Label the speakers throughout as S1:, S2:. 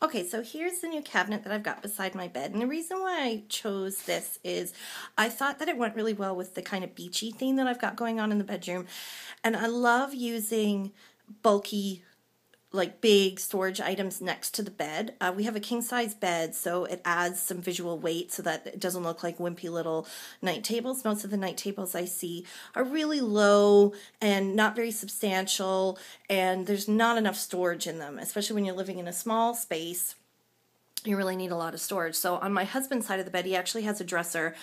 S1: Okay, so here's the new cabinet that I've got beside my bed. And the reason why I chose this is I thought that it went really well with the kind of beachy theme that I've got going on in the bedroom. And I love using bulky, like big storage items next to the bed. We have a king size bed, so it adds some visual weight so that it doesn't look like wimpy little night tables. Most of the night tables I see are really low and not very substantial, and there's not enough storage in them, especially when you're living in a small space. You really need a lot of storage. So on my husband's side of the bed, he actually has a dresser.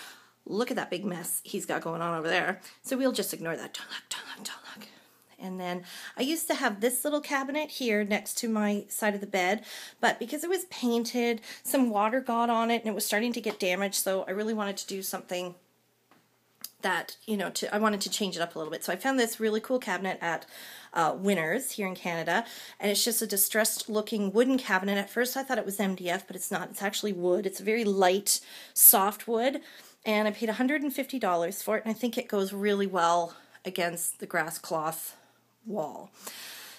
S1: Look at that big mess he's got going on over there. So we'll just ignore that. Don't look, don't look, don't look. And then I used to have this little cabinet here next to my side of the bed, but because it was painted, some water got on it and it was starting to get damaged, so I really wanted to do something that, I wanted to change it up a little bit. So I found this really cool cabinet at Winners here in Canada, and it's just a distressed looking wooden cabinet. At first I thought it was MDF, but it's not. It's actually wood. It's a very light, soft wood, and I paid $150 for it, and I think it goes really well against the grass cloth wall.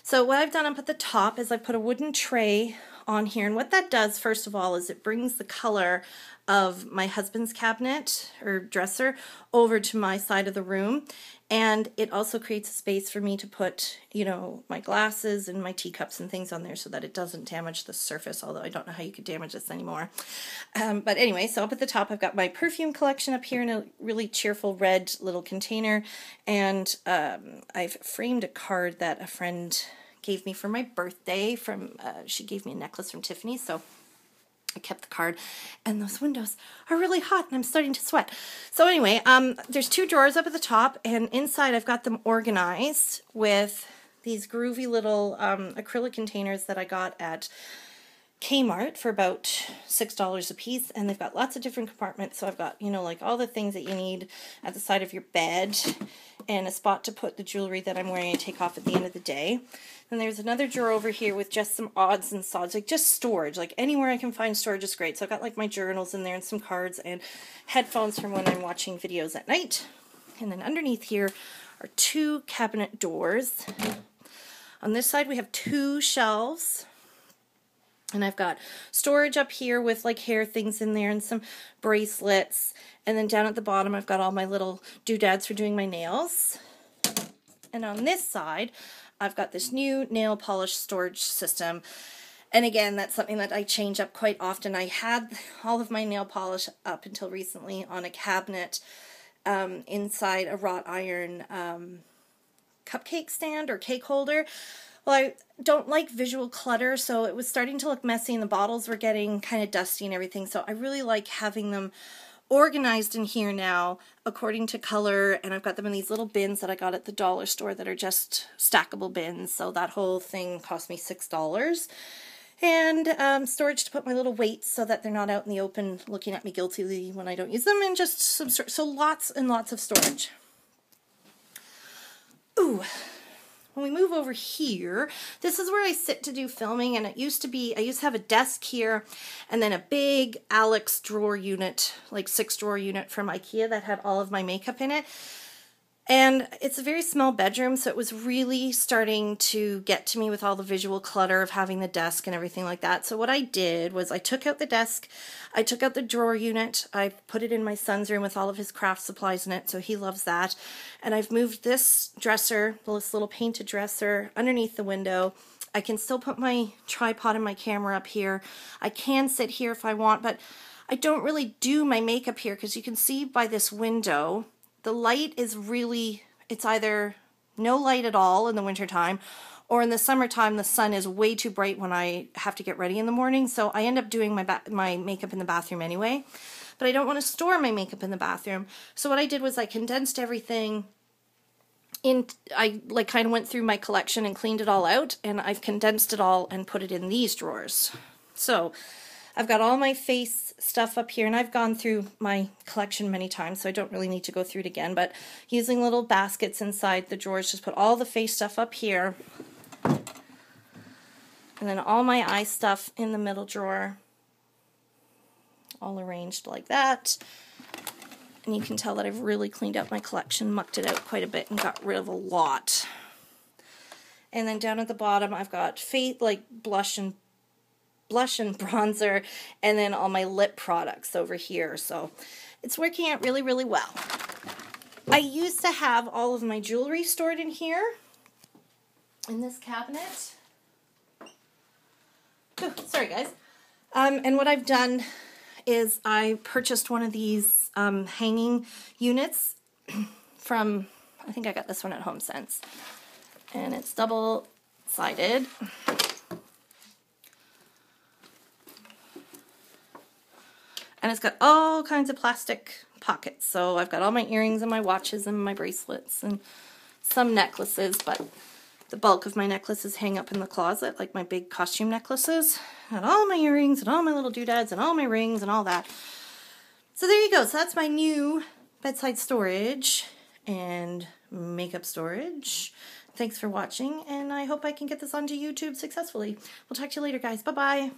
S1: So what I've done up at the top is I put a wooden tray on here, and what that does first of all is it brings the color of my husband's cabinet or dresser over to my side of the room, and it also creates a space for me to put my glasses and my teacups and things on there so that it doesn't damage the surface, although I don't know how you could damage this anymore. But anyway, so up at the top I've got my perfume collection up here in a really cheerful red little container, and I've framed a card that a friend gave me for my birthday. She gave me a necklace from Tiffany, so I kept the card, and those windows are really hot and I'm starting to sweat. So anyway, there's two drawers up at the top, and inside I've got them organized with these groovy little acrylic containers that I got at Kmart for about $6 a piece, and they've got lots of different compartments. So I've got, like all the things that you need at the side of your bed, and a spot to put the jewelry that I'm wearing and take off at the end of the day. And there's another drawer over here with just some odds and sods, like just storage, like anywhere I can find storage is great. So I've got like my journals in there and some cards and headphones from when I'm watching videos at night. And then underneath here are two cabinet doors. On this side we have two shelves. And I've got storage up here with like hair things in there and some bracelets. And then down at the bottom I've got all my little doodads for doing my nails. And on this side I've got this new nail polish storage system. And again, that's something that I change up quite often. I had all of my nail polish up until recently on a cabinet inside a wrought iron cupcake stand or cake holder. Well, I don't like visual clutter, so it was starting to look messy and the bottles were getting kind of dusty and everything. So I really like having them organized in here now according to color, and I've got them in these little bins that I got at the dollar store that are just stackable bins. So that whole thing cost me $6. And storage to put my little weights so that they're not out in the open looking at me guiltily when I don't use them, and just some so lots and lots of storage. Ooh. When we move over here, this is where I sit to do filming, and I used to have a desk here and then a big Alex drawer unit, like 6-drawer unit from IKEA that had all of my makeup in it. And it's a very small bedroom, so it was really starting to get to me with all the visual clutter of having the desk and everything like that. So what I did was I took out the desk, I took out the drawer unit, I put it in my son's room with all of his craft supplies in it, so he loves that. And I've moved this dresser, this little painted dresser, underneath the window. I can still put my tripod and my camera up here. I can sit here if I want, but I don't really do my makeup here because you can see by this window, the light is really, it's either no light at all in the wintertime, or in the summertime the sun is way too bright when I have to get ready in the morning, so I end up doing my makeup in the bathroom anyway. But I don't want to store my makeup in the bathroom, so what I did was I condensed everything in, I like kind of went through my collection and cleaned it all out, and I've condensed it all and put it in these drawers. So I've got all my face stuff up here, and I've gone through my collection many times, so I don't really need to go through it again, but using little baskets inside the drawers, just put all the face stuff up here, and then all my eye stuff in the middle drawer, all arranged like that. And you can tell that I've really cleaned out my collection, mucked it out quite a bit, and got rid of a lot. And then down at the bottom, I've got face, like blush and blush and bronzer, and then all my lip products over here. So it's working out really, really well. I used to have all of my jewelry stored in here, in this cabinet. Oh, sorry, guys. And what I've done is I purchased one of these hanging units from, I think I got this one at HomeSense. And it's double-sided. And it's got all kinds of plastic pockets. So I've got all my earrings and my watches and my bracelets and some necklaces, but the bulk of my necklaces hang up in the closet, like my big costume necklaces. And all my earrings and all my little doodads and all my rings and all that. So there you go. So that's my new bedside storage and makeup storage. Thanks for watching, and I hope I can get this onto YouTube successfully. We'll talk to you later, guys. Bye-bye.